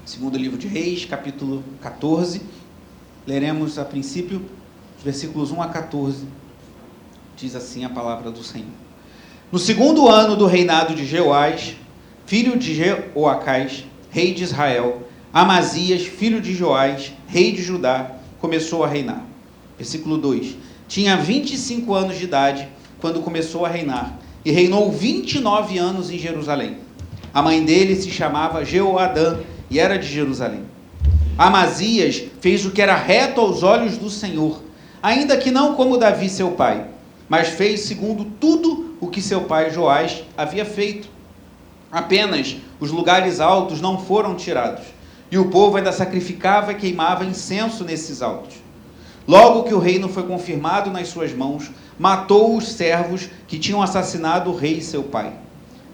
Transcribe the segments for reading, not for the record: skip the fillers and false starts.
Segundo livro de Reis, capítulo 14. Leremos a princípio os versículos 1 a 14. Diz assim a palavra do Senhor. No segundo ano do reinado de Jeoás, filho de Jeoacás, rei de Israel, Amazias, filho de Joás, rei de Judá, começou a reinar. Versículo 2. Tinha 25 anos de idade quando começou a reinar, e reinou 29 anos em Jerusalém. A mãe dele se chamava Jeoadã, e era de Jerusalém. Amazias fez o que era reto aos olhos do Senhor, ainda que não como Davi seu pai, mas fez segundo tudo o que seu pai Joás havia feito. Apenas os lugares altos não foram tirados, e o povo ainda sacrificava e queimava incenso nesses altos. Logo que o reino foi confirmado nas suas mãos, matou os servos que tinham assassinado o rei seu pai.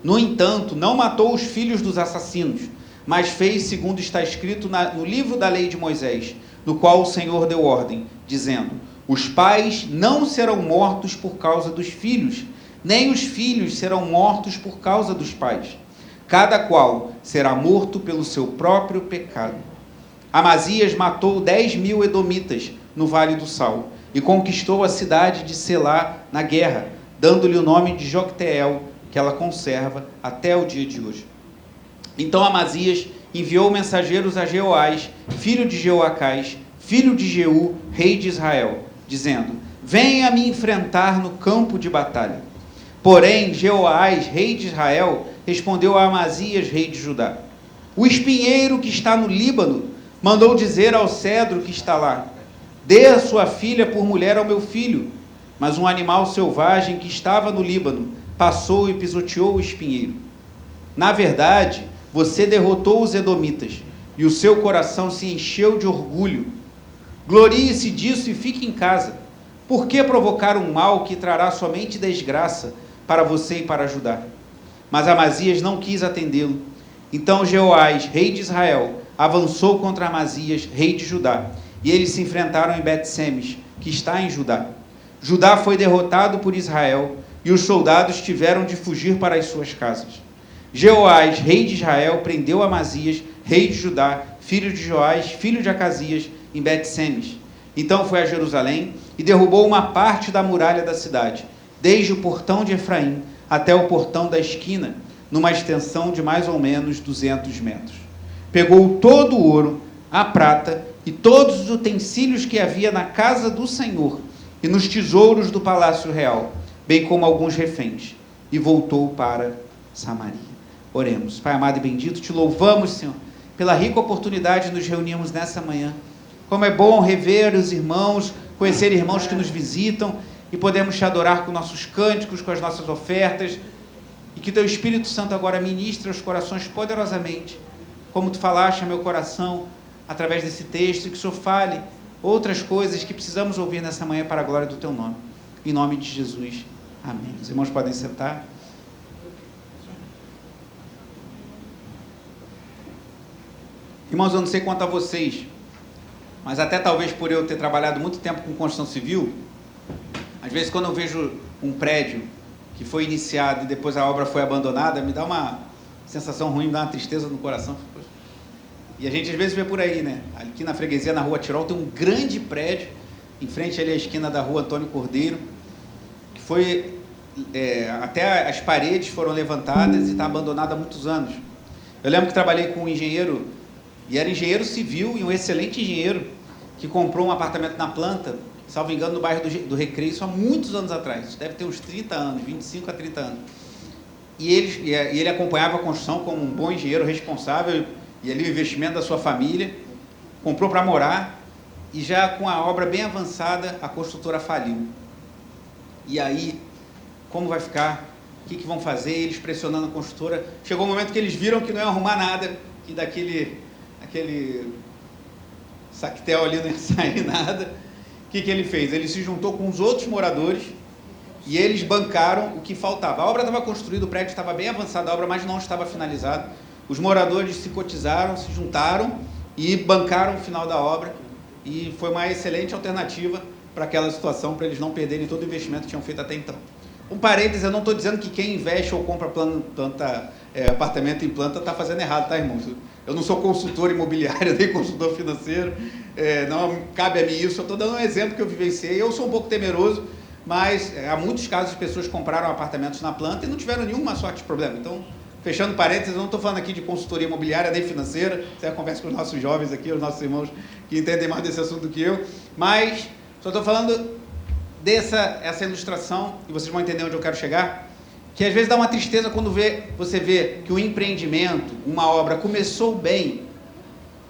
No entanto, não matou os filhos dos assassinos, mas fez segundo está escrito no livro da lei de Moisés, no qual o Senhor deu ordem, dizendo: os pais não serão mortos por causa dos filhos, nem os filhos serão mortos por causa dos pais. Cada qual será morto pelo seu próprio pecado. Amazias matou 10.000 edomitas no Vale do Sal, e conquistou a cidade de Selá na guerra, dando-lhe o nome de Jocteel, que ela conserva até o dia de hoje. Então Amazias enviou mensageiros a Jeoás, filho de Jeoacás, filho de Jeú, rei de Israel, dizendo: venha me enfrentar no campo de batalha. Porém, Jeoás, rei de Israel, respondeu a Amazias, rei de Judá: o espinheiro que está no Líbano mandou dizer ao cedro que está lá: dê a sua filha por mulher ao meu filho. Mas um animal selvagem que estava no Líbano passou e pisoteou o espinheiro. Na verdade, você derrotou os edomitas, e o seu coração se encheu de orgulho. Glorie-se disso e fique em casa. Por que provocar um mal que trará somente desgraça para você e para Judá? Mas Amazias não quis atendê-lo. Então Jeoás, rei de Israel, avançou contra Amazias, rei de Judá, e eles se enfrentaram em Bet-Semes, que está em Judá. Judá foi derrotado por Israel, e os soldados tiveram de fugir para as suas casas. Jeoás, rei de Israel, prendeu Amazias, rei de Judá, filho de Joás, filho de Acasias, em Bet-Semes. Então foi a Jerusalém e derrubou uma parte da muralha da cidade, desde o portão de Efraim até o portão da esquina, numa extensão de mais ou menos 200 metros. Pegou todo o ouro, a prata e todos os utensílios que havia na casa do Senhor e nos tesouros do palácio real, bem como alguns reféns, e voltou para Samaria. Oremos. Pai amado e bendito, te louvamos, Senhor, pela rica oportunidade de nos reunirmos nessa manhã. Como é bom rever os irmãos, conhecer irmãos que nos visitam, e podemos te adorar com nossos cânticos, com as nossas ofertas, e que teu Espírito Santo agora ministre os corações poderosamente, como tu falaste ao meu coração, através desse texto, e que o Senhor fale outras coisas que precisamos ouvir nessa manhã para a glória do teu nome. Em nome de Jesus. Amém. Os irmãos podem sentar. Irmãos, eu não sei quanto a vocês, mas até talvez por eu ter trabalhado muito tempo com construção civil, às vezes quando eu vejo um prédio que foi iniciado e depois a obra foi abandonada, me dá uma sensação ruim, me dá uma tristeza no coração. E a gente às vezes vê por aí, né? Aqui na freguesia, na rua Tirol, tem um grande prédio, em frente ali à esquina da rua Antônio Cordeiro, que foi, até as paredes foram levantadas e está abandonado há muitos anos. Eu lembro que trabalhei com um engenheiro, e era engenheiro civil e um excelente engenheiro, que comprou um apartamento na planta, salvo engano, no bairro do Recreio, isso há muitos anos atrás, deve ter uns 30 anos, 25 a 30 anos. E ele acompanhava a construção como um bom engenheiro responsável, e ali o investimento da sua família, comprou para morar, e já com a obra bem avançada, a construtora faliu. E aí, como vai ficar? O que vão fazer? Eles pressionando a construtora. Chegou um momento que eles viram que não ia arrumar nada, que aquele sactel ali não ia sair nada. O que ele fez? Ele se juntou com os outros moradores e eles bancaram o que faltava. A obra estava construída, o prédio estava bem avançado, a obra, mas não estava finalizada. Os moradores se cotizaram, se juntaram e bancaram o final da obra, e foi uma excelente alternativa para aquela situação, para eles não perderem todo o investimento que tinham feito até então. Um parênteses, eu não estou dizendo que quem investe ou compra apartamento em planta está fazendo errado, tá, irmãos? Eu não sou consultor imobiliário, nem consultor financeiro, não cabe a mim isso, eu estou dando um exemplo que eu vivenciei. Eu sou um pouco temeroso, mas há muitos casos de pessoas que compraram apartamentos na planta e não tiveram nenhuma sorte de problema. Então, fechando parênteses, eu não estou falando aqui de consultoria imobiliária nem financeira, você conversa com os nossos jovens aqui, os nossos irmãos que entendem mais desse assunto do que eu, mas só estou falando essa ilustração, e vocês vão entender onde eu quero chegar, que às vezes dá uma tristeza quando você vê que um empreendimento, uma obra começou bem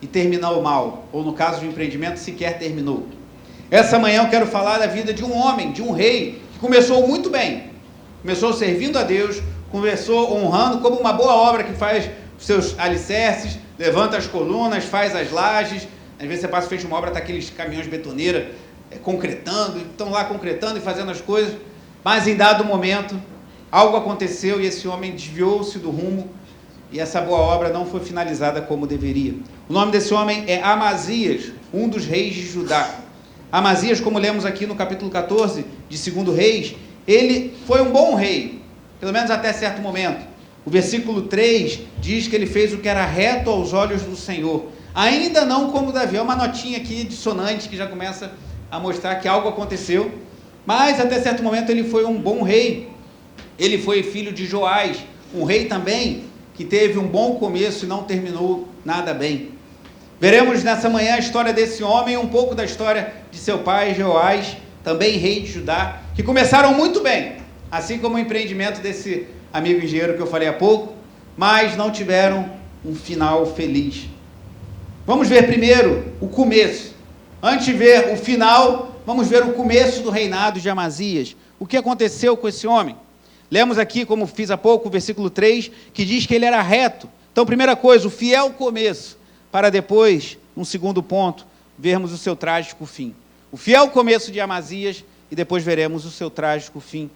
e terminou mal, ou no caso de um empreendimento sequer terminou. Essa manhã eu quero falar da vida de um homem, de um rei, que começou muito bem, começou servindo a Deus, começou honrando como uma boa obra que faz os seus alicerces, levanta as colunas, faz as lajes. Às vezes você passa frente a uma obra, está aqueles caminhões betoneira concretando, estão lá concretando e fazendo as coisas, mas em dado momento algo aconteceu e esse homem desviou-se do rumo e essa boa obra não foi finalizada como deveria. O nome desse homem é Amazias, um dos reis de Judá. Amazias, como lemos aqui no capítulo 14 de 2 Reis, ele foi um bom rei, pelo menos até certo momento. O versículo 3 diz que ele fez o que era reto aos olhos do Senhor. Ainda não como Davi, é uma notinha aqui dissonante que já começa a mostrar que algo aconteceu, mas até certo momento ele foi um bom rei. Ele foi filho de Joás, um rei também que teve um bom começo e não terminou nada bem. Veremos nessa manhã a história desse homem, um pouco da história de seu pai Joás, também rei de Judá, que começaram muito bem, assim como o empreendimento desse amigo engenheiro que eu falei há pouco, mas não tiveram um final feliz. Vamos ver primeiro o começo. Antes de ver o final, vamos ver o começo do reinado de Amazias. O que aconteceu com esse homem? Lemos aqui, como fiz há pouco, o versículo 3, que diz que ele era reto. Então, primeira coisa, o fiel começo, para depois, num segundo ponto, vermos o seu trágico fim. O fiel começo de Amazias e depois veremos o seu trágico fim,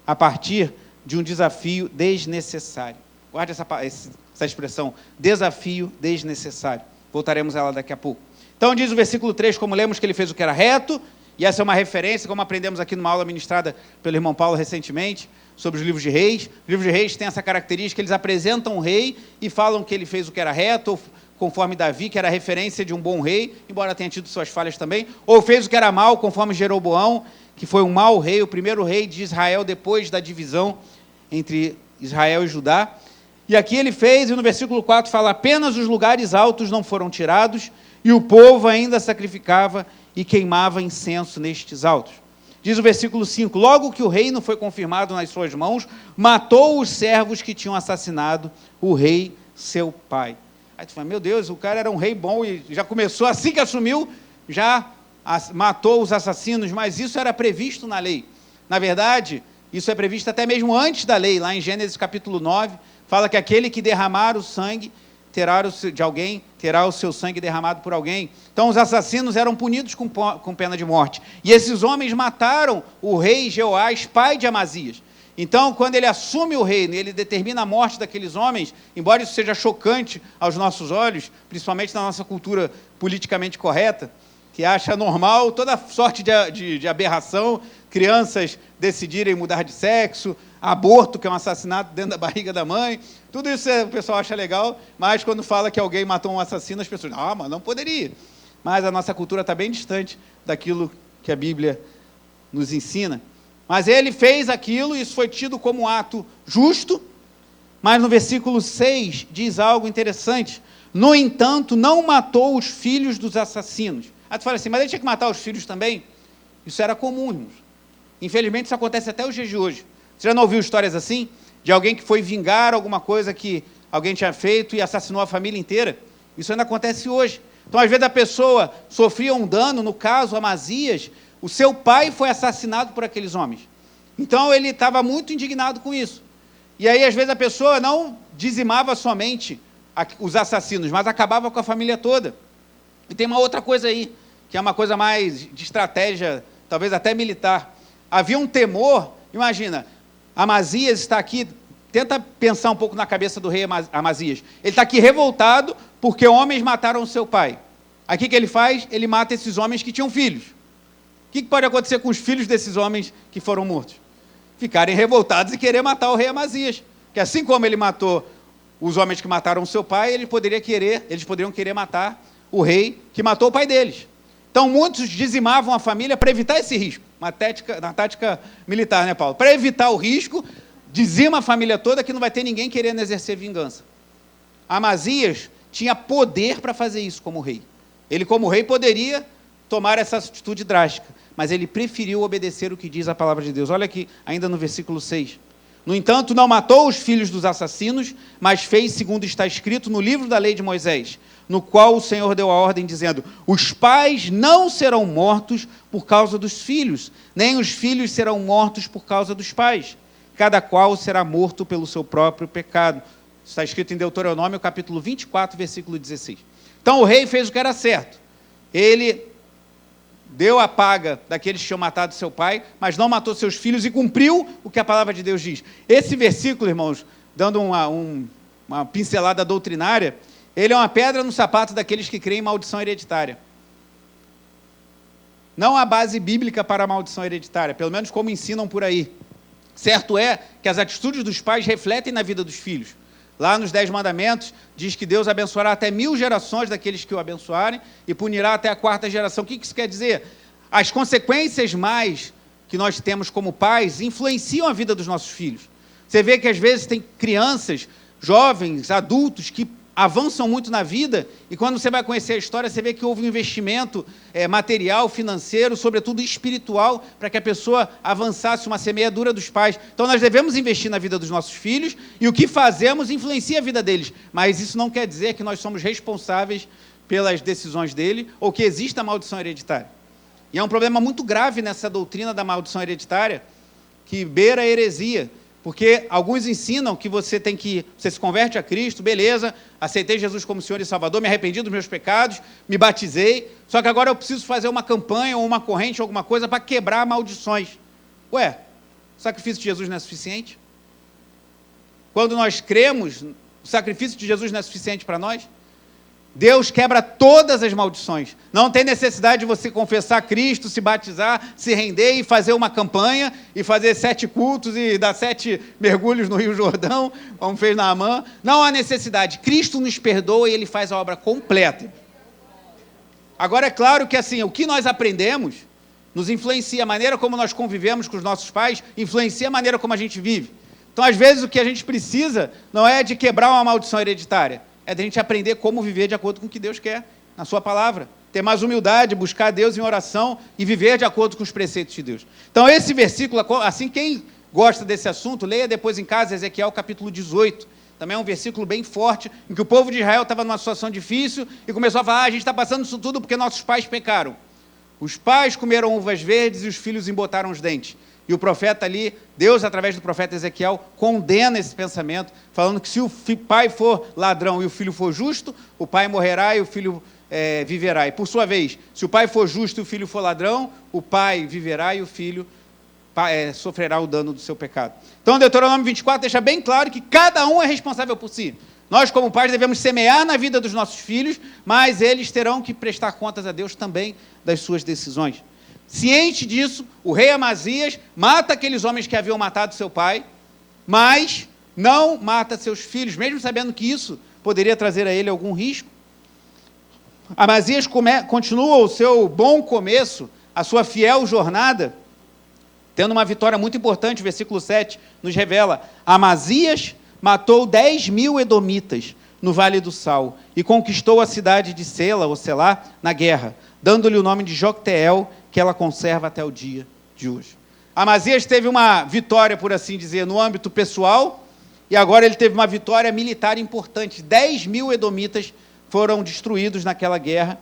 a partir de um desafio desnecessário. Guarde essa expressão, desafio desnecessário. Voltaremos a ela daqui a pouco. Então diz o versículo 3, como lemos, que ele fez o que era reto, e essa é uma referência, como aprendemos aqui numa aula ministrada pelo irmão Paulo recentemente, sobre os livros de reis. Os livros de reis têm essa característica, eles apresentam o rei e falam que ele fez o que era reto, ou conforme Davi, que era a referência de um bom rei, embora tenha tido suas falhas também, ou fez o que era mal, conforme Jeroboão, que foi um mau rei, o primeiro rei de Israel depois da divisão entre Israel e Judá. E aqui ele fez, e no versículo 4 fala, apenas os lugares altos não foram tirados, e o povo ainda sacrificava e queimava incenso nestes altos. Diz o versículo 5, logo que o reino foi confirmado nas suas mãos, matou os servos que tinham assassinado o rei, seu pai. Aí tu fala, meu Deus, o cara era um rei bom e já começou, assim que assumiu, já matou os assassinos, mas isso era previsto na lei. Na verdade, isso é previsto até mesmo antes da lei, lá em Gênesis capítulo 9, fala que aquele que derramar o sangue de alguém, terá o seu sangue derramado por alguém. Então os assassinos eram punidos com pena de morte. E esses homens mataram o rei Jeoás, pai de Amazias. Então, quando ele assume o reino e ele determina a morte daqueles homens, embora isso seja chocante aos nossos olhos, principalmente na nossa cultura politicamente correta, que acha normal toda sorte de aberração, crianças decidirem mudar de sexo, aborto, que é um assassinato dentro da barriga da mãe, tudo isso o pessoal acha legal, mas quando fala que alguém matou um assassino, as pessoas dizem, mas não poderia. Mas a nossa cultura está bem distante daquilo que a Bíblia nos ensina. Mas ele fez aquilo, e isso foi tido como um ato justo, mas no versículo 6 diz algo interessante, no entanto, não matou os filhos dos assassinos. Aí tu fala assim, mas ele tinha que matar os filhos também? Isso era comum, irmãos. Infelizmente isso acontece até os dias de hoje. Você já não ouviu histórias assim? De alguém que foi vingar alguma coisa que alguém tinha feito e assassinou a família inteira? Isso ainda acontece hoje. Então, às vezes, a pessoa sofria um dano, no caso, Amazias, o seu pai foi assassinado por aqueles homens. Então, ele estava muito indignado com isso. E aí, às vezes, a pessoa não dizimava somente os assassinos, mas acabava com a família toda. E tem uma outra coisa aí, que é uma coisa mais de estratégia, talvez até militar. Havia um temor, imagina, Amazias está aqui, tenta pensar um pouco na cabeça do rei Amazias. Ele está aqui revoltado porque homens mataram o seu pai. Aqui o que ele faz? Ele mata esses homens que tinham filhos. O que pode acontecer com os filhos desses homens que foram mortos? ficarem revoltados e querer matar o rei Amazias. Que assim como ele matou os homens que mataram o seu pai, eles poderiam querer matar o rei que matou o pai deles. Então, muitos dizimavam a família para evitar esse risco. Uma tática militar, né, Paulo? Para evitar o risco, dizima a família toda que não vai ter ninguém querendo exercer vingança. Amazias tinha poder para fazer isso como rei. Ele, como rei, poderia tomar essa atitude drástica, mas ele preferiu obedecer o que diz a palavra de Deus. Olha aqui, ainda no versículo 6. No entanto, não matou os filhos dos assassinos, mas fez segundo está escrito no livro da lei de Moisés, no qual o Senhor deu a ordem, dizendo: os pais não serão mortos por causa dos filhos, nem os filhos serão mortos por causa dos pais. Cada qual será morto pelo seu próprio pecado. Está escrito em Deuteronômio, capítulo 24, versículo 16. Então, o rei fez o que era certo. Ele deu a paga daqueles que tinham matado seu pai, mas não matou seus filhos e cumpriu o que a palavra de Deus diz. Esse versículo, irmãos, dando uma pincelada doutrinária, ele é uma pedra no sapato daqueles que creem em maldição hereditária. Não há base bíblica para a maldição hereditária, pelo menos como ensinam por aí. Certo é que as atitudes dos pais refletem na vida dos filhos. Lá nos 10 mandamentos, diz que Deus abençoará até 1000 gerações daqueles que o abençoarem e punirá até a 4ª geração. O que isso quer dizer? As consequências mais que nós temos como pais influenciam a vida dos nossos filhos. Você vê que às vezes tem crianças, jovens, adultos que avançam muito na vida e quando você vai conhecer a história, você vê que houve um investimento material, financeiro, sobretudo espiritual, para que a pessoa avançasse, uma semeadura dos pais. Então nós devemos investir na vida dos nossos filhos e o que fazemos influencia a vida deles, mas isso não quer dizer que nós somos responsáveis pelas decisões dele ou que exista maldição hereditária. E é um problema muito grave nessa doutrina da maldição hereditária, que beira a heresia. Porque alguns ensinam que você se converte a Cristo, beleza, aceitei Jesus como Senhor e Salvador, me arrependi dos meus pecados, me batizei, só que agora eu preciso fazer uma campanha ou uma corrente, alguma coisa para quebrar maldições. Ué, o sacrifício de Jesus não é suficiente? Quando nós cremos, o sacrifício de Jesus não é suficiente para nós? Deus quebra todas as maldições. Não tem necessidade de você confessar Cristo, se batizar, se render e fazer uma campanha, e fazer 7 cultos e dar 7 mergulhos no Rio Jordão, como fez Naamã. Não há necessidade. Cristo nos perdoa e Ele faz a obra completa. Agora, é claro que assim, o que nós aprendemos nos influencia. A maneira como nós convivemos com os nossos pais influencia a maneira como a gente vive. Então, às vezes, o que a gente precisa não é de quebrar uma maldição hereditária, é de a gente aprender como viver de acordo com o que Deus quer na sua palavra. Ter mais humildade, buscar Deus em oração e viver de acordo com os preceitos de Deus. Então, esse versículo, assim, quem gosta desse assunto, leia depois em casa Ezequiel capítulo 18. Também é um versículo bem forte, em que o povo de Israel estava numa situação difícil e começou a falar: a gente está passando isso tudo porque nossos pais pecaram. Os pais comeram uvas verdes e os filhos embotaram os dentes. E o profeta ali, Deus, através do profeta Ezequiel, condena esse pensamento, falando que se o pai for ladrão e o filho for justo, o pai morrerá e o filho viverá. E, por sua vez, se o pai for justo e o filho for ladrão, o pai viverá e o filho sofrerá o dano do seu pecado. Então, Deuteronômio 24 deixa bem claro que cada um é responsável por si. Nós, como pais, devemos semear na vida dos nossos filhos, mas eles terão que prestar contas a Deus também das suas decisões. Ciente disso, o rei Amazias mata aqueles homens que haviam matado seu pai, mas não mata seus filhos, mesmo sabendo que isso poderia trazer a ele algum risco. Amazias continua o seu bom começo, a sua fiel jornada, tendo uma vitória muito importante. O versículo 7 nos revela: Amazias matou 10.000 edomitas no Vale do Sal e conquistou a cidade de Sela, ou Selá, na guerra, dando-lhe o nome de Jocteel, que ela conserva até o dia de hoje. Amazias teve uma vitória, por assim dizer, no âmbito pessoal, e agora ele teve uma vitória militar importante. 10.000 edomitas foram destruídos naquela guerra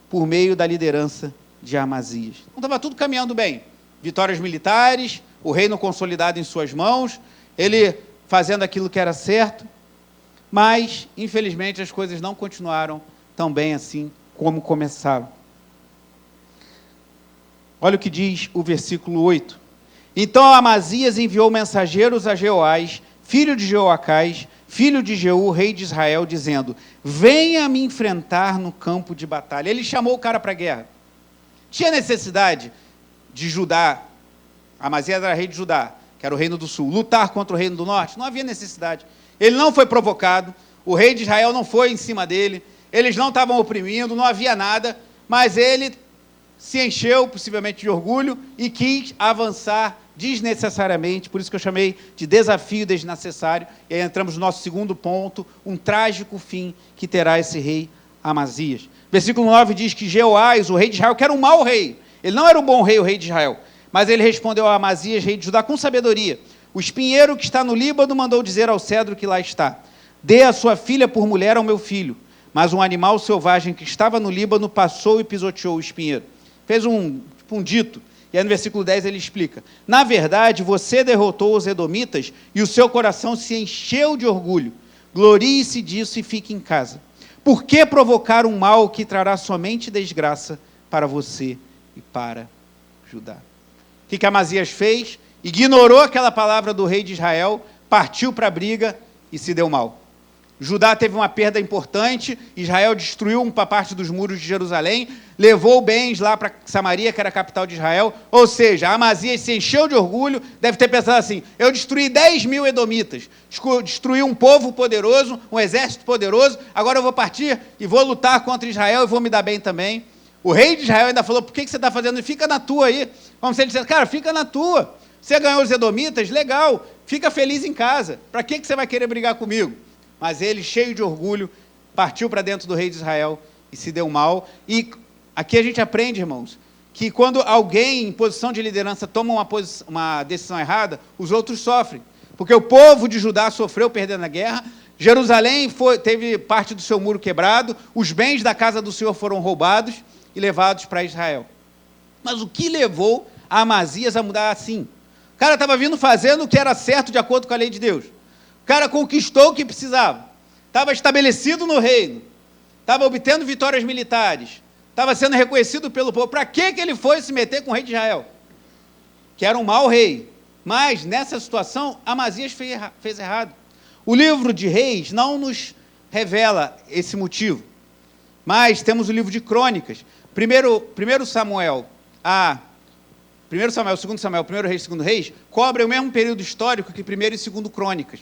por meio da liderança de Amazias. Então estava tudo caminhando bem. Vitórias militares, o reino consolidado em suas mãos, ele fazendo aquilo que era certo, mas, infelizmente, as coisas não continuaram tão bem assim como começaram. Olha o que diz o versículo 8. Então Amazias enviou mensageiros a Jeoás, filho de Jeoacás, filho de Jeú, rei de Israel, dizendo: venha me enfrentar no campo de batalha. Ele chamou o cara para a guerra. Tinha necessidade de Judá, Amazias era rei de Judá, que era o reino do sul, lutar contra o reino do norte. Não havia necessidade. Ele não foi provocado, o rei de Israel não foi em cima dele, eles não estavam oprimindo, não havia nada, mas ele se encheu, possivelmente, de orgulho e quis avançar desnecessariamente, por isso que eu chamei de desafio desnecessário, e aí entramos no nosso segundo ponto, um trágico fim que terá esse rei Amazias. Versículo 9 diz que Jeoás, o rei de Israel, que era um mau rei, ele não era um bom rei, o rei de Israel, mas ele respondeu a Amazias, rei de Judá, com sabedoria. O espinheiro que está no Líbano mandou dizer ao cedro que lá está: dê a sua filha por mulher ao meu filho. Mas um animal selvagem que estava no Líbano passou e pisoteou o espinheiro. Fez um dito. E aí no versículo 10 ele explica: na verdade, você derrotou os edomitas e o seu coração se encheu de orgulho. Glorie-se disso e fique em casa. Por que provocar um mal que trará somente desgraça para você e para Judá? O que Amazias fez? Ignorou aquela palavra do rei de Israel, partiu para a briga e se deu mal. Judá teve uma perda importante, Israel destruiu uma parte dos muros de Jerusalém, levou bens lá para Samaria, que era a capital de Israel, ou seja, Amazias se encheu de orgulho, deve ter pensado assim: eu destruí 10.000 edomitas, destruí um povo poderoso, um exército poderoso, agora eu vou partir e vou lutar contra Israel e vou me dar bem também. O rei de Israel ainda falou: por que você está fazendo? Fica na tua aí. Como se ele dissesse: cara, fica na tua. Você ganhou os edomitas? Legal, fica feliz em casa. Para que você vai querer brigar comigo? Mas ele, cheio de orgulho, partiu para dentro do rei de Israel e se deu mal. E aqui a gente aprende, irmãos, que quando alguém em posição de liderança toma uma decisão errada, os outros sofrem. Porque o povo de Judá sofreu perdendo a guerra, Jerusalém teve parte do seu muro quebrado, os bens da casa do Senhor foram roubados e levados para Israel. Mas o que levou a Amazias a mudar assim? O cara estava vindo fazendo o que era certo de acordo com a lei de Deus. O cara conquistou o que precisava. Estava estabelecido no reino. Estava obtendo vitórias militares. Estava sendo reconhecido pelo povo. Para que ele foi se meter com o rei de Israel? Que era um mau rei. Mas, nessa situação, Amazias fez errado. O livro de Reis não nos revela esse motivo. Mas temos o livro de Crônicas. Primeiro Samuel, 2 Samuel, 1 Reis, 2 Reis, cobrem o mesmo período histórico que 1 e 2 Crônicas.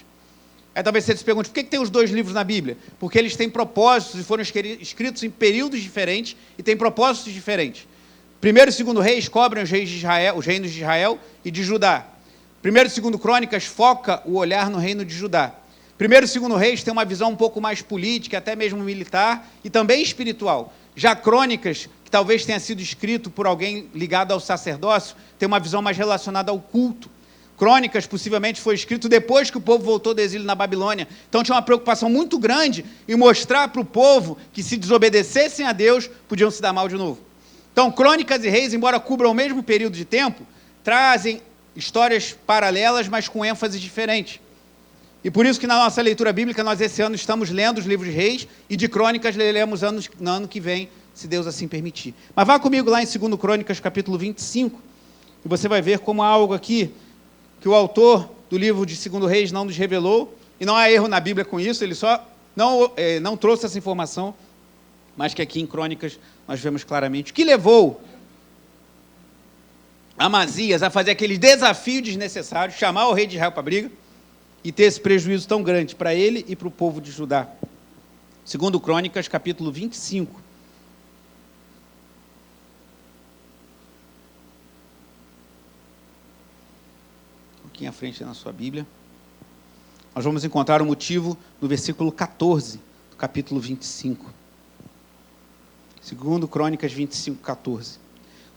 Aí talvez você se pergunte: por que tem os dois livros na Bíblia? Porque eles têm propósitos e foram escritos em períodos diferentes e têm propósitos diferentes. 1 e 2 Reis cobrem os reinos de Israel e de Judá. 1 e 2 Crônicas foca o olhar no reino de Judá. 1 e 2 Reis tem uma visão um pouco mais política, até mesmo militar e também espiritual. Já Crônicas, que talvez tenha sido escrito por alguém ligado ao sacerdócio, tem uma visão mais relacionada ao culto. Crônicas, possivelmente, foi escrito depois que o povo voltou do exílio na Babilônia. Então tinha uma preocupação muito grande em mostrar para o povo que, se desobedecessem a Deus, podiam se dar mal de novo. Então, Crônicas e Reis, embora cubram o mesmo período de tempo, trazem histórias paralelas, mas com ênfase diferente. E por isso que na nossa leitura bíblica, nós esse ano estamos lendo os livros de Reis e de Crônicas leremos no ano que vem, se Deus assim permitir. Mas vá comigo lá em 2 Crônicas, capítulo 25, e você vai ver como há algo aqui que o autor do livro de 2 Reis não nos revelou, e não há erro na Bíblia com isso, ele só não trouxe essa informação, mas que aqui em Crônicas nós vemos claramente. O que levou Amazias a fazer aquele desafio desnecessário, chamar o rei de Israel para a briga, e ter esse prejuízo tão grande para ele e para o povo de Judá? 2 Crônicas, capítulo 25. Um pouquinho à frente na sua Bíblia. Nós vamos encontrar o motivo no versículo 14 do capítulo 25. 2 Crônicas 25, 14.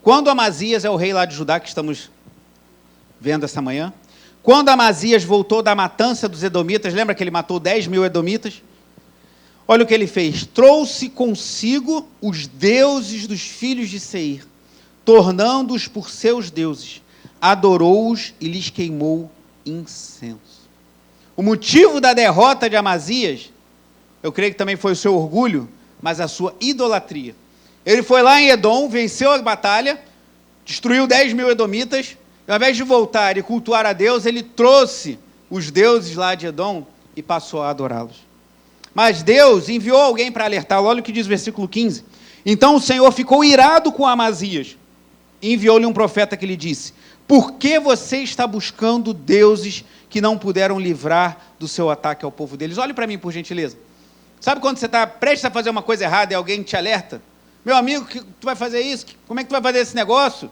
Quando Amazias, é o rei lá de Judá que estamos vendo essa manhã, quando Amazias voltou da matança dos edomitas, lembra que ele matou 10.000 edomitas? Olha o que ele fez: trouxe consigo os deuses dos filhos de Seir, tornando-os por seus deuses, adorou-os e lhes queimou incenso. O motivo da derrota de Amazias, eu creio que também foi o seu orgulho, mas a sua idolatria. Ele foi lá em Edom, venceu a batalha, destruiu 10.000 edomitas, e ao invés de voltar e cultuar a Deus, ele trouxe os deuses lá de Edom e passou a adorá-los. Mas Deus enviou alguém para alertá-lo. Olha o que diz o versículo 15. Então o Senhor ficou irado com Amazias enviou-lhe um profeta que lhe disse: por que você está buscando deuses que não puderam livrar do seu ataque ao povo deles? Olhe para mim, por gentileza. Sabe quando você está prestes a fazer uma coisa errada e alguém te alerta? Meu amigo, tu vai fazer isso? Como é que tu vai fazer esse negócio?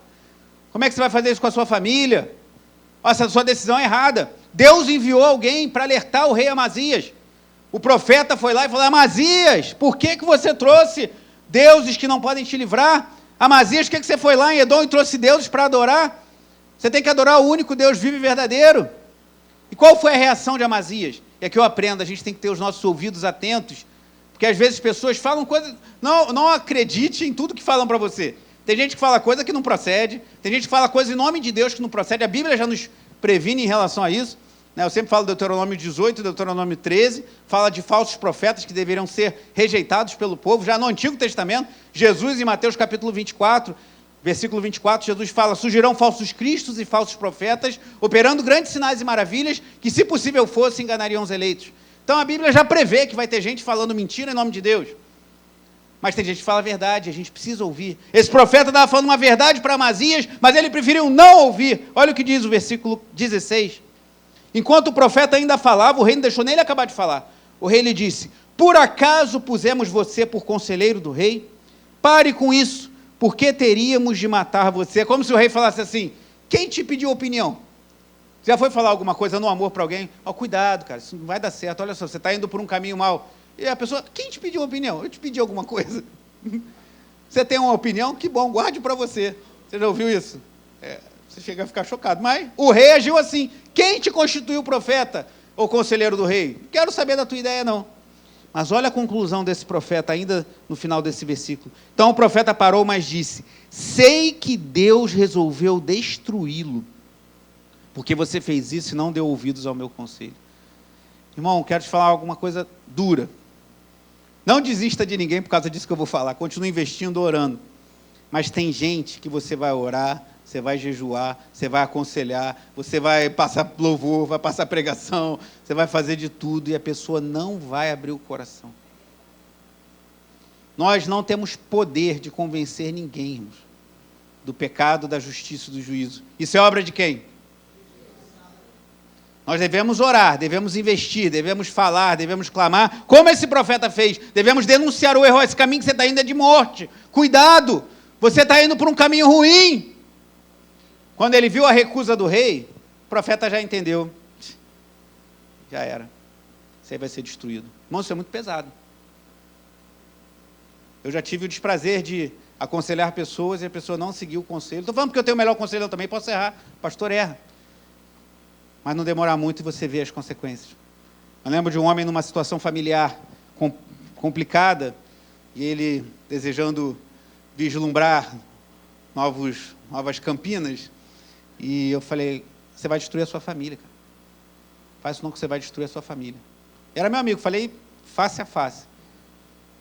Como é que você vai fazer isso com a sua família? Essa sua decisão é errada. Deus enviou alguém para alertar o rei Amazias. O profeta foi lá e falou: Amazias, por que você trouxe deuses que não podem te livrar? Amazias, por que você foi lá em Edom e trouxe deuses para adorar? Você tem que adorar o único Deus vivo e verdadeiro. E qual foi a reação de Amazias? E aqui eu aprendo, a gente tem que ter os nossos ouvidos atentos, porque às vezes pessoas falam coisas, não acredite em tudo que falam para você. Tem gente que fala coisa que não procede, tem gente que fala coisa em nome de Deus que não procede, a Bíblia já nos previne em relação a isso, né? Eu sempre falo do Deuteronômio 18, Deuteronômio 13, fala de falsos profetas que deveriam ser rejeitados pelo povo, já no Antigo Testamento, Jesus em Mateus capítulo 24, versículo 24, Jesus fala: surgirão falsos cristos e falsos profetas, operando grandes sinais e maravilhas, que se possível fosse, enganariam os eleitos. Então a Bíblia já prevê que vai ter gente falando mentira em nome de Deus. Mas tem gente que fala a verdade, a gente precisa ouvir. Esse profeta estava falando uma verdade para Amazias, mas ele preferiu não ouvir. Olha o que diz o versículo 16. Enquanto o profeta ainda falava, o rei não deixou nem ele acabar de falar. O rei lhe disse: por acaso pusemos você por conselheiro do rei? Pare com isso, porque teríamos de matar você. É como se o rei falasse assim: quem te pediu opinião? Você já foi falar alguma coisa no amor para alguém? Cuidado, cara, isso não vai dar certo. Olha só, você está indo por um caminho mau. E a pessoa: quem te pediu opinião? Eu te pedi alguma coisa. Você tem uma opinião? Que bom, guarde para você. Você já ouviu isso? Você chega a ficar chocado. Mas o rei agiu assim: quem te constituiu profeta ou conselheiro do rei? Não quero saber da tua ideia, não. Mas olha a conclusão desse profeta, ainda no final desse versículo. Então o profeta parou, mas disse: sei que Deus resolveu destruí-lo, porque você fez isso e não deu ouvidos ao meu conselho. Irmão, quero te falar alguma coisa dura. Não desista de ninguém por causa disso que eu vou falar. Continue investindo, orando. Mas tem gente que você vai orar, você vai jejuar, você vai aconselhar, você vai passar louvor, vai passar pregação, você vai fazer de tudo e a pessoa não vai abrir o coração. Nós não temos poder de convencer ninguém, irmãos, do pecado, da justiça e do juízo. Isso é obra de quem? Nós devemos orar, devemos investir, devemos falar, devemos clamar, como esse profeta fez. Devemos denunciar o erro. Esse caminho que você está indo é de morte. Cuidado, você está indo por um caminho ruim. Quando ele viu a recusa do rei, o profeta já entendeu. Já era. Isso aí vai ser destruído. Irmão, isso é muito pesado. Eu já tive o desprazer de aconselhar pessoas e a pessoa não seguiu o conselho. Estou falando porque eu tenho o melhor conselho, eu também posso errar. O pastor erra. Mas não demora muito e você vê as consequências. Eu lembro de um homem numa situação familiar complicada, e ele desejando vislumbrar novas Campinas, e eu falei: você vai destruir a sua família, cara. Faz isso não, que você vai destruir a sua família. Era meu amigo, falei face a face.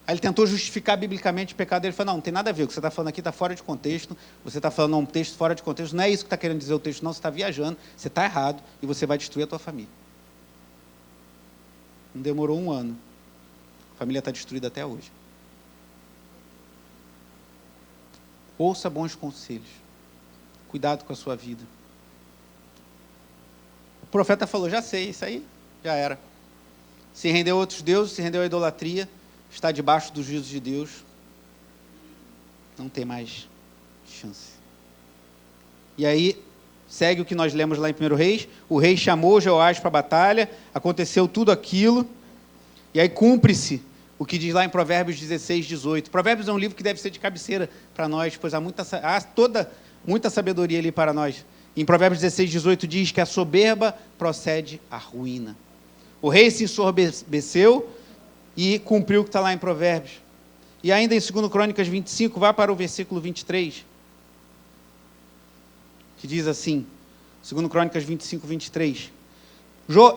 Aí ele tentou justificar biblicamente o pecado dele. Ele falou: não tem nada a ver, o que você está falando aqui está fora de contexto, você está falando um texto fora de contexto, não é isso que está querendo dizer o texto, não, você está viajando, você está errado, e você vai destruir a tua família. Não demorou um ano, a família está destruída até hoje. Ouça bons conselhos, cuidado com a sua vida. O profeta falou: já sei, isso aí já era. Se rendeu a outros deuses, se rendeu à idolatria, está debaixo do juízo de Deus, não tem mais chance. E aí, segue o que nós lemos lá em 1 Reis, o rei chamou Jeoás para a batalha, aconteceu tudo aquilo, e aí cumpre-se o que diz lá em Provérbios 16, 18. Provérbios é um livro que deve ser de cabeceira para nós, pois há muita sabedoria ali para nós. Em Provérbios 16, 18 diz que a soberba procede à ruína. O rei se ensoberbeceu e cumpriu o que está lá em Provérbios. E ainda em 2 Crônicas 25, vá para o versículo 23, que diz assim, 2 Crônicas 25, 23.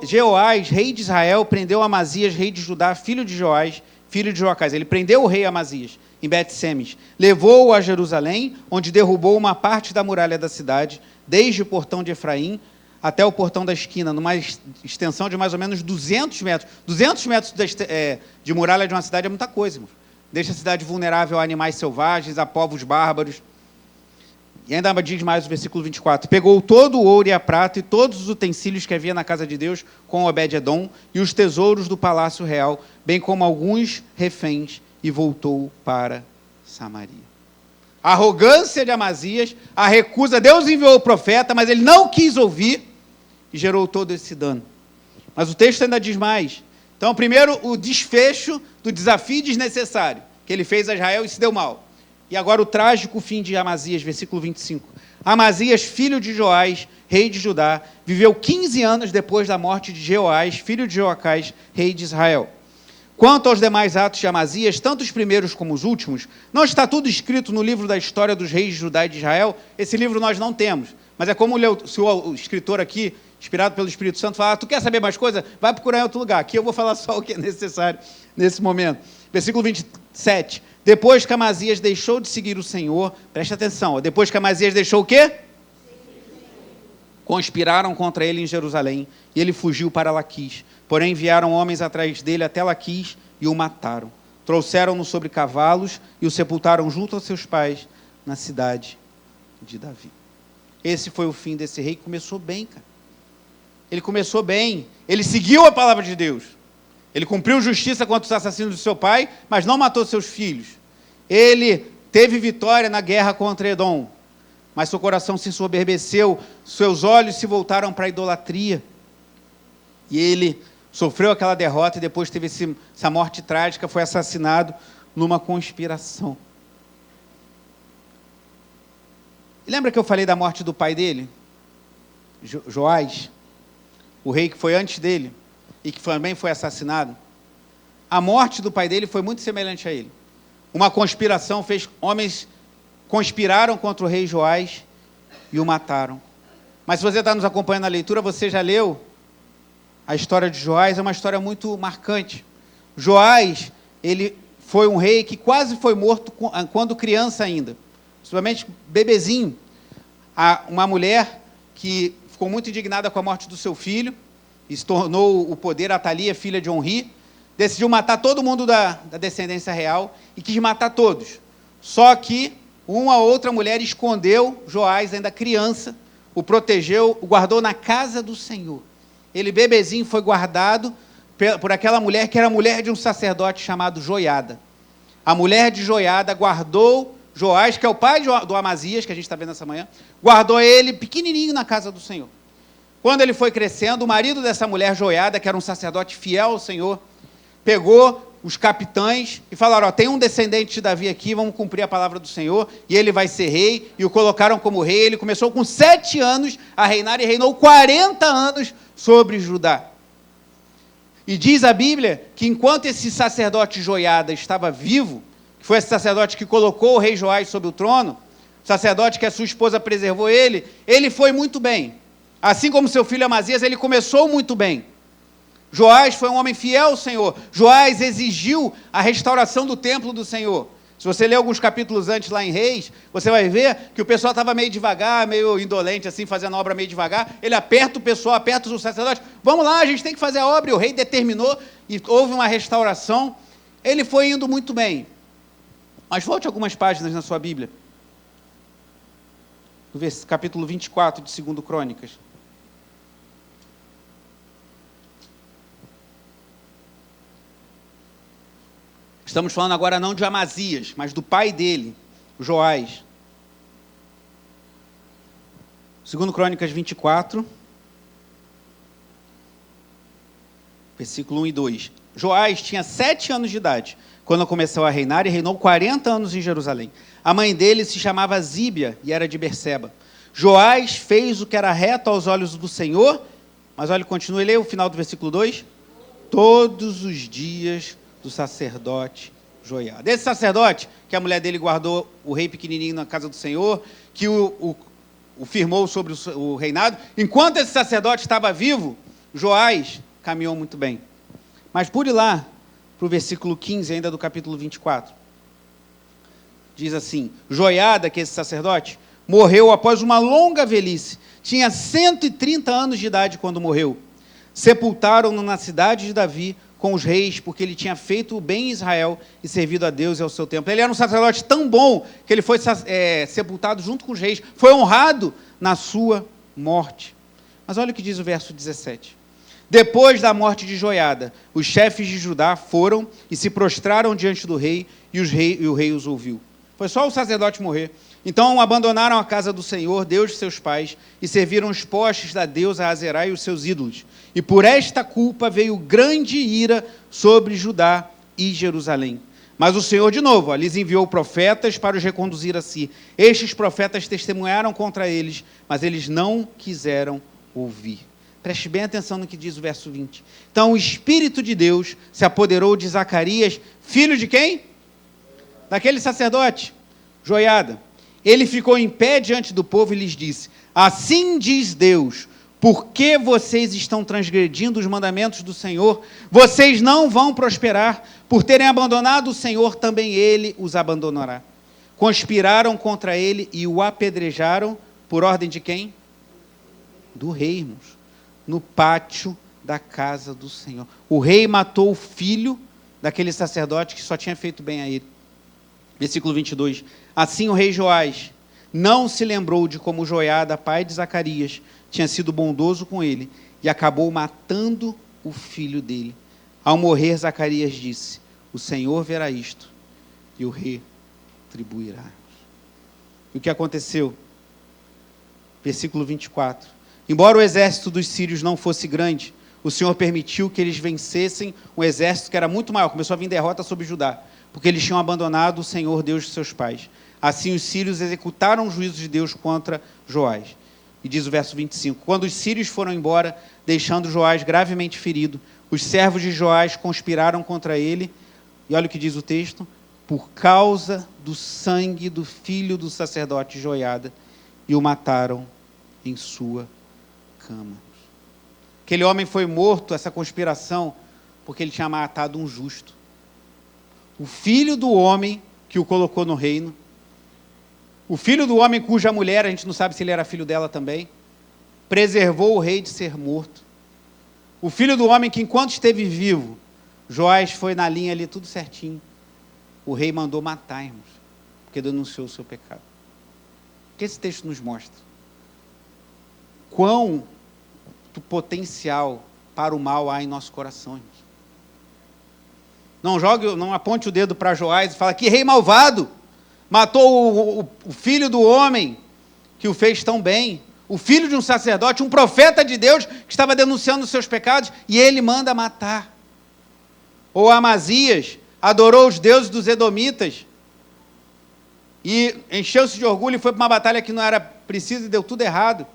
Jeoás, rei de Israel, prendeu Amazias, rei de Judá, filho de Joás, filho de Joacás. Ele prendeu o rei Amazias em Bet-Semes, levou-o a Jerusalém, onde derrubou uma parte da muralha da cidade, desde o portão de Efraim até o portão da esquina, numa extensão de mais ou menos 200 metros. 200 metros de muralha de uma cidade é muita coisa, irmão. Deixa a cidade vulnerável a animais selvagens, a povos bárbaros. E ainda diz mais o versículo 24. Pegou todo o ouro e a prata e todos os utensílios que havia na casa de Deus com Obed-edom e os tesouros do palácio real, bem como alguns reféns, e voltou para Samaria. A arrogância de Amazias, a recusa, Deus enviou o profeta, mas ele não quis ouvir e gerou todo esse dano. Mas o texto ainda diz mais. Então, primeiro, o desfecho do desafio desnecessário que ele fez a Israel e se deu mal. E agora o trágico fim de Amazias, versículo 25. Amazias, filho de Joás, rei de Judá, viveu 15 anos depois da morte de Jeoás, filho de Joacás, rei de Israel. Quanto aos demais atos de Amazias, tanto os primeiros como os últimos, não está tudo escrito no livro da história dos reis de Judá e de Israel? Esse livro nós não temos, mas é como se o escritor aqui, inspirado pelo Espírito Santo, fala, tu quer saber mais coisa? Vai procurar em outro lugar. Aqui eu vou falar só o que é necessário nesse momento. Versículo 27. Depois que Amazias deixou de seguir o Senhor, preste atenção, depois que Amazias deixou o quê? Conspiraram contra ele em Jerusalém, e ele fugiu para Laquis. Porém, enviaram homens atrás dele até Laquis e o mataram. Trouxeram-no sobre cavalos e o sepultaram junto aos seus pais, na cidade de Davi. Esse foi o fim desse rei, que começou bem, cara. Ele começou bem, ele seguiu a palavra de Deus. Ele cumpriu justiça contra os assassinos do seu pai, mas não matou seus filhos. Ele teve vitória na guerra contra Edom, mas seu coração se ensoberbeceu, seus olhos se voltaram para a idolatria. E ele sofreu aquela derrota e depois teve essa morte trágica, foi assassinado numa conspiração. E lembra que eu falei da morte do pai dele? Joás, o rei que foi antes dele, e que também foi assassinado. A morte do pai dele foi muito semelhante a ele. Uma conspiração fez, homens conspiraram contra o rei Joás e o mataram. Mas se você está nos acompanhando na leitura, você já leu a história de Joás, é uma história muito marcante. Joás, ele foi um rei que quase foi morto quando criança ainda, principalmente bebezinho. Uma mulher que ficou muito indignada com a morte do seu filho, e se tornou o poder, Atalia, filha de Onri, decidiu matar todo mundo da descendência real e quis matar todos. Só que uma outra mulher escondeu Joás, ainda criança, o protegeu, o guardou na casa do Senhor. Ele, bebezinho, foi guardado por aquela mulher que era mulher de um sacerdote chamado Joiada. A mulher de Joiada guardou Joás, que é o pai do Amazias, que a gente está vendo essa manhã, guardou ele pequenininho na casa do Senhor. Quando ele foi crescendo, o marido dessa mulher Joiada, que era um sacerdote fiel ao Senhor, pegou os capitães e falaram, tem um descendente de Davi aqui, vamos cumprir a palavra do Senhor, e ele vai ser rei, e o colocaram como rei. Ele começou com 7 anos a reinar e reinou 40 anos sobre Judá. E diz a Bíblia que enquanto esse sacerdote Joiada estava vivo, que foi esse sacerdote que colocou o rei Joás sobre o trono, o sacerdote que a sua esposa preservou ele foi muito bem. Assim como seu filho Amazias, ele começou muito bem. Joás foi um homem fiel ao Senhor. Joás exigiu a restauração do templo do Senhor. Se você ler alguns capítulos antes lá em Reis, você vai ver que o pessoal estava meio devagar, meio indolente, assim, fazendo a obra meio devagar. Ele aperta o pessoal, aperta os sacerdotes. Vamos lá, a gente tem que fazer a obra. E o rei determinou e houve uma restauração. Ele foi indo muito bem. Mas volte algumas páginas na sua Bíblia. No capítulo 24 de 2 Crônicas. Estamos falando agora não de Amazias, mas do pai dele, Joás. 2 Crônicas 24, versículo 1 e 2. Joás tinha 7 anos de idade quando começou a reinar e reinou 40 anos em Jerusalém. A mãe dele se chamava Zíbia e era de Berseba. Joás fez o que era reto aos olhos do Senhor, mas olha, continue, lê o final do versículo 2. Todos os dias do sacerdote Joiada. Esse sacerdote, que a mulher dele guardou o rei pequenininho na casa do Senhor, que o firmou sobre o reinado, enquanto esse sacerdote estava vivo, Joás caminhou muito bem. Mas pule lá para o versículo 15, ainda do capítulo 24. Diz assim, Joiada, que é esse sacerdote, morreu após uma longa velhice. Tinha 130 anos de idade quando morreu. Sepultaram-no na cidade de Davi, com os reis, porque ele tinha feito o bem em Israel e servido a Deus e ao seu templo. Ele era um sacerdote tão bom que ele foi sepultado junto com os reis, foi honrado na sua morte. Mas olha o que diz o verso 17. Depois da morte de Joiada, os chefes de Judá foram e se prostraram diante do rei, e o rei os ouviu. Foi só o sacerdote morrer. Então abandonaram a casa do Senhor, Deus de seus pais, e serviram os postes da deusa Azerá e os seus ídolos. E por esta culpa veio grande ira sobre Judá e Jerusalém. Mas o Senhor, de novo, lhes enviou profetas para os reconduzir a si. Estes profetas testemunharam contra eles, mas eles não quiseram ouvir. Preste bem atenção no que diz o verso 20. Então o Espírito de Deus se apoderou de Zacarias, filho de quem? Daquele sacerdote, Joiada. Ele ficou em pé diante do povo e lhes disse: assim diz Deus, por que vocês estão transgredindo os mandamentos do Senhor? Vocês não vão prosperar. Por terem abandonado o Senhor, também ele os abandonará. Conspiraram contra ele e o apedrejaram, por ordem de quem? Do rei, irmãos, no pátio da casa do Senhor. O rei matou o filho daquele sacerdote que só tinha feito bem a ele. Versículo 22. Assim o rei Joás não se lembrou de como Joiada, pai de Zacarias, tinha sido bondoso com ele e acabou matando o filho dele. Ao morrer, Zacarias disse: o Senhor verá isto e o retribuirá. E o que aconteceu? Versículo 24. Embora o exército dos sírios não fosse grande, o Senhor permitiu que eles vencessem um exército que era muito maior. Começou a vir derrota sobre Judá, porque eles tinham abandonado o Senhor, Deus de seus pais. Assim os sírios executaram o juízo de Deus contra Joás. E diz o verso 25, quando os sírios foram embora, deixando Joás gravemente ferido, os servos de Joás conspiraram contra ele, e olha o que diz o texto, por causa do sangue do filho do sacerdote Joiada, e o mataram em sua cama. Aquele homem foi morto, essa conspiração, porque ele tinha matado um justo. O filho do homem que o colocou no reino, o filho do homem cuja mulher, a gente não sabe se ele era filho dela também, preservou o rei de ser morto. O filho do homem que, enquanto esteve vivo, Joás foi na linha ali, tudo certinho. O rei mandou matar, irmãos, porque denunciou o seu pecado. O que esse texto nos mostra? Quão potencial para o mal há em nosso coração, irmãos. Não aponte o dedo para Joás e fala, que rei malvado, matou o filho do homem que o fez tão bem, o filho de um sacerdote, um profeta de Deus que estava denunciando os seus pecados, e ele manda matar. Ou Amazias adorou os deuses dos edomitas e encheu-se de orgulho e foi para uma batalha que não era precisa e deu tudo errado.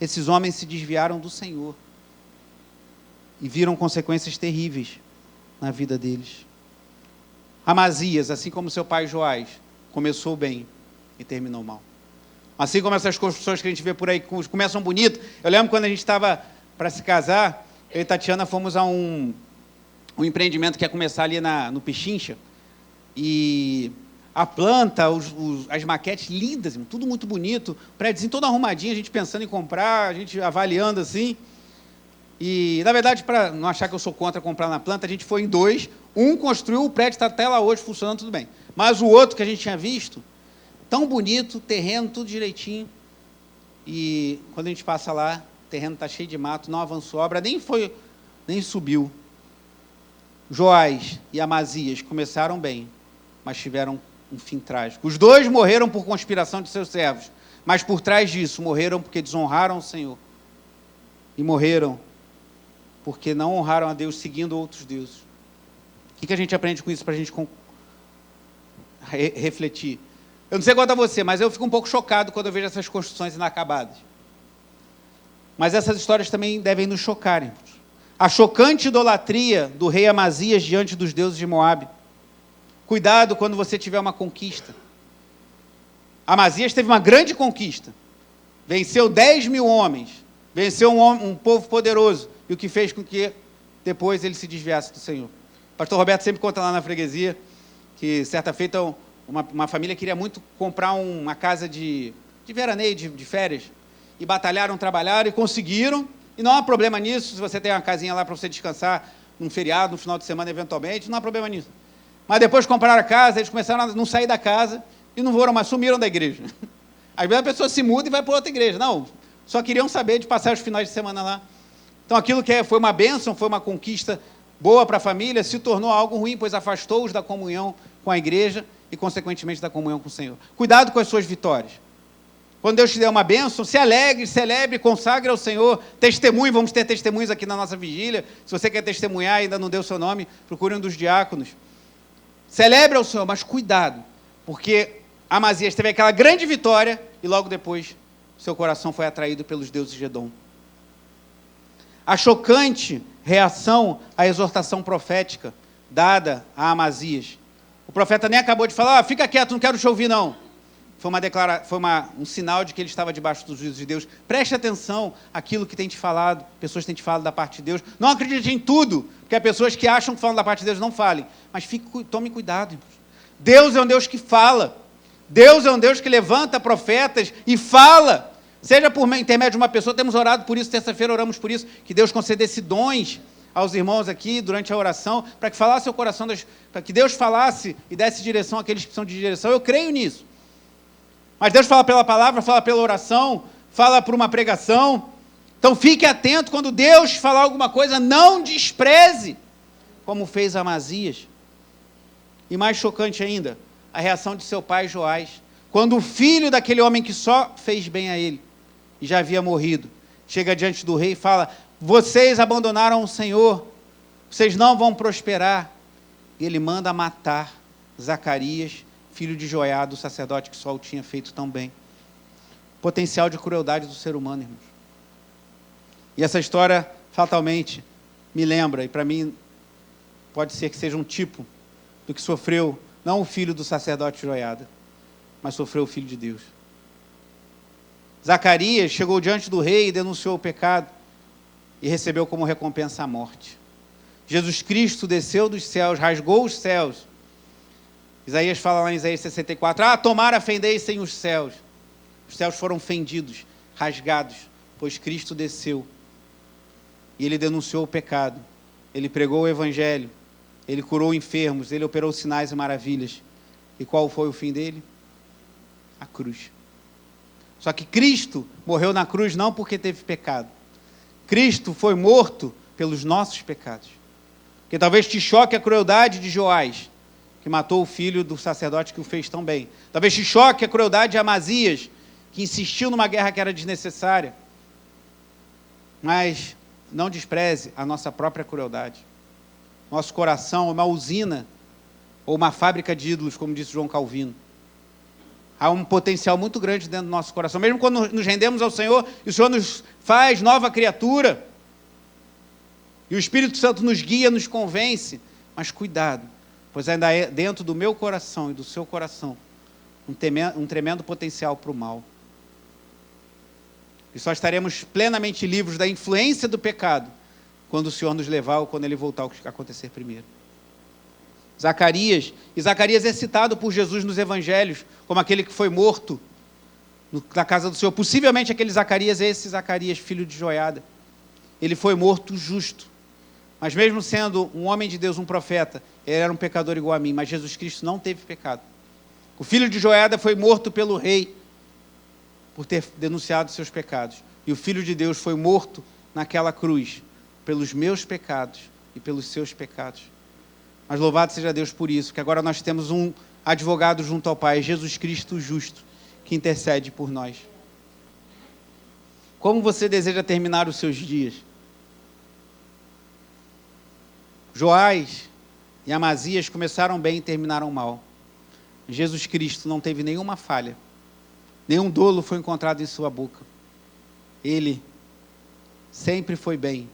Esses homens se desviaram do Senhor e viram consequências terríveis na vida deles. Amazias, assim como seu pai Joás, começou bem e terminou mal. Assim como essas construções que a gente vê por aí começam bonito. Eu lembro quando a gente estava para se casar, eu e Tatiana fomos a um empreendimento que ia começar ali no Pichincha, e a planta, as maquetes lindas, tudo muito bonito, prédiozinho todo arrumadinho, a gente pensando em comprar, a gente avaliando assim. E, na verdade, para não achar que eu sou contra comprar na planta, a gente foi em dois. Um construiu, o prédio está até lá hoje funcionando tudo bem. Mas o outro que a gente tinha visto, tão bonito, terreno, tudo direitinho. E quando a gente passa lá, o terreno está cheio de mato, não avançou a obra, nem subiu. Joás e Amazias começaram bem, mas tiveram um fim trágico. Os dois morreram por conspiração de seus servos, mas por trás disso morreram porque desonraram o Senhor. E morreram porque não honraram a Deus seguindo outros deuses. O que a gente aprende com isso para a gente refletir? Eu não sei quanto a você, mas eu fico um pouco chocado quando eu vejo essas construções inacabadas. Mas essas histórias também devem nos chocar, irmãos. A chocante idolatria do rei Amazias diante dos deuses de Moabe. Cuidado quando você tiver uma conquista. Amazias teve uma grande conquista. Venceu 10.000 homens. Venceu um povo poderoso. E o que fez com que depois ele se desviasse do Senhor. O pastor Roberto sempre conta lá na freguesia que certa feita uma família queria muito comprar uma casa de veraneio, de férias. E batalharam, trabalharam e conseguiram. E não há problema nisso, se você tem uma casinha lá para você descansar, num feriado, no final de semana, eventualmente, não há problema nisso. Mas depois compraram a casa, eles começaram a não sair da casa e não foram mais, sumiram da igreja. Às vezes a pessoa se muda e vai para outra igreja. Não, só queriam saber de passar os finais de semana lá. Então aquilo que foi uma bênção, foi uma conquista boa para a família, se tornou algo ruim, pois afastou-os da comunhão com a igreja e, consequentemente, da comunhão com o Senhor. Cuidado com as suas vitórias. Quando Deus te der uma bênção, se alegre, celebre, consagre ao Senhor, testemunhe, vamos ter testemunhos aqui na nossa vigília. Se você quer testemunhar e ainda não deu seu nome, procure um dos diáconos. Celebre ao Senhor, mas cuidado, porque Amazias teve aquela grande vitória e logo depois seu coração foi atraído pelos deuses de Edom. A chocante reação à exortação profética dada a Amazias. O profeta nem acabou de falar, fica quieto, não quero te ouvir não. Foi um sinal de que ele estava debaixo dos juízos de Deus. Preste atenção àquilo que tem te falado, pessoas têm te falado da parte de Deus. Não acredite em tudo, porque há pessoas que acham que falam da parte de Deus, não falem. Mas tome cuidado, irmãos. Deus é um Deus que fala. Deus é um Deus que levanta profetas e fala. Seja por intermédio de uma pessoa, temos orado por isso, terça-feira oramos por isso, que Deus concedesse dons aos irmãos aqui durante a oração, para que falasse o coração, para que Deus falasse e desse direção àqueles que precisam de direção. Eu creio nisso. Mas Deus fala pela palavra, fala pela oração, fala por uma pregação. Então fique atento, quando Deus falar alguma coisa, não despreze, como fez Amazias. E mais chocante ainda, a reação de seu pai Joás, quando o filho daquele homem que só fez bem a ele, e já havia morrido, chega diante do rei e fala, vocês abandonaram o Senhor, vocês não vão prosperar. E ele manda matar Zacarias, filho de Joiada, o sacerdote que só o tinha feito tão bem. Potencial de crueldade do ser humano, irmãos. E essa história, fatalmente, me lembra, e para mim, pode ser que seja um tipo do que sofreu, não o filho do sacerdote Joiada, mas sofreu o filho de Deus. Zacarias chegou diante do rei e denunciou o pecado, e recebeu como recompensa a morte. Jesus Cristo desceu dos céus, rasgou os céus. Isaías fala lá em Isaías 64, tomara fendessem os céus. Os céus foram fendidos, rasgados, pois Cristo desceu. E ele denunciou o pecado, ele pregou o evangelho, ele curou enfermos, ele operou sinais e maravilhas. E qual foi o fim dele? A cruz. Só que Cristo morreu na cruz não porque teve pecado. Cristo foi morto pelos nossos pecados. Porque talvez te choque a crueldade de Joás, que matou o filho do sacerdote que o fez tão bem. Talvez te choque a crueldade de Amazias, que insistiu numa guerra que era desnecessária. Mas não despreze a nossa própria crueldade. Nosso coração é uma usina ou uma fábrica de ídolos, como disse João Calvino. Há um potencial muito grande dentro do nosso coração. Mesmo quando nos rendemos ao Senhor, e o Senhor nos faz nova criatura, e o Espírito Santo nos guia, nos convence, mas cuidado, pois ainda é dentro do meu coração e do seu coração um tremendo potencial para o mal. E só estaremos plenamente livres da influência do pecado quando o Senhor nos levar ou quando Ele voltar ao que acontecer primeiro. Zacarias é citado por Jesus nos evangelhos como aquele que foi morto na casa do Senhor. Possivelmente aquele Zacarias é esse Zacarias, filho de Joiada. Ele foi morto justo. Mas mesmo sendo um homem de Deus, um profeta, ele era um pecador igual a mim, mas Jesus Cristo não teve pecado. O filho de Joiada foi morto pelo rei por ter denunciado seus pecados. E o Filho de Deus foi morto naquela cruz pelos meus pecados e pelos seus pecados. Mas louvado seja Deus por isso, que agora nós temos um advogado junto ao Pai, Jesus Cristo justo, que intercede por nós. Como você deseja terminar os seus dias? Joás e Amazias começaram bem e terminaram mal. Jesus Cristo não teve nenhuma falha. Nenhum dolo foi encontrado em sua boca. Ele sempre foi bem.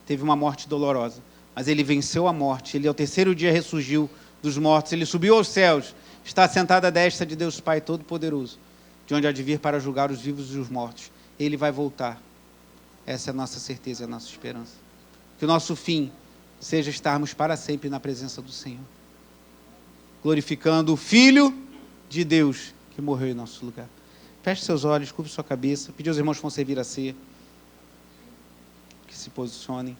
Teve uma morte dolorosa. Mas ele venceu a morte. Ele ao terceiro dia ressurgiu dos mortos. Ele subiu aos céus. Está sentado à destra de Deus Pai Todo-Poderoso, de onde há de vir para julgar os vivos e os mortos. Ele vai voltar. Essa é a nossa certeza, a nossa esperança. Que o nosso fim seja estarmos para sempre na presença do Senhor, glorificando o Filho de Deus que morreu em nosso lugar. Feche seus olhos, curve sua cabeça, pedir aos irmãos que vão servir a ceia, que se posicionem.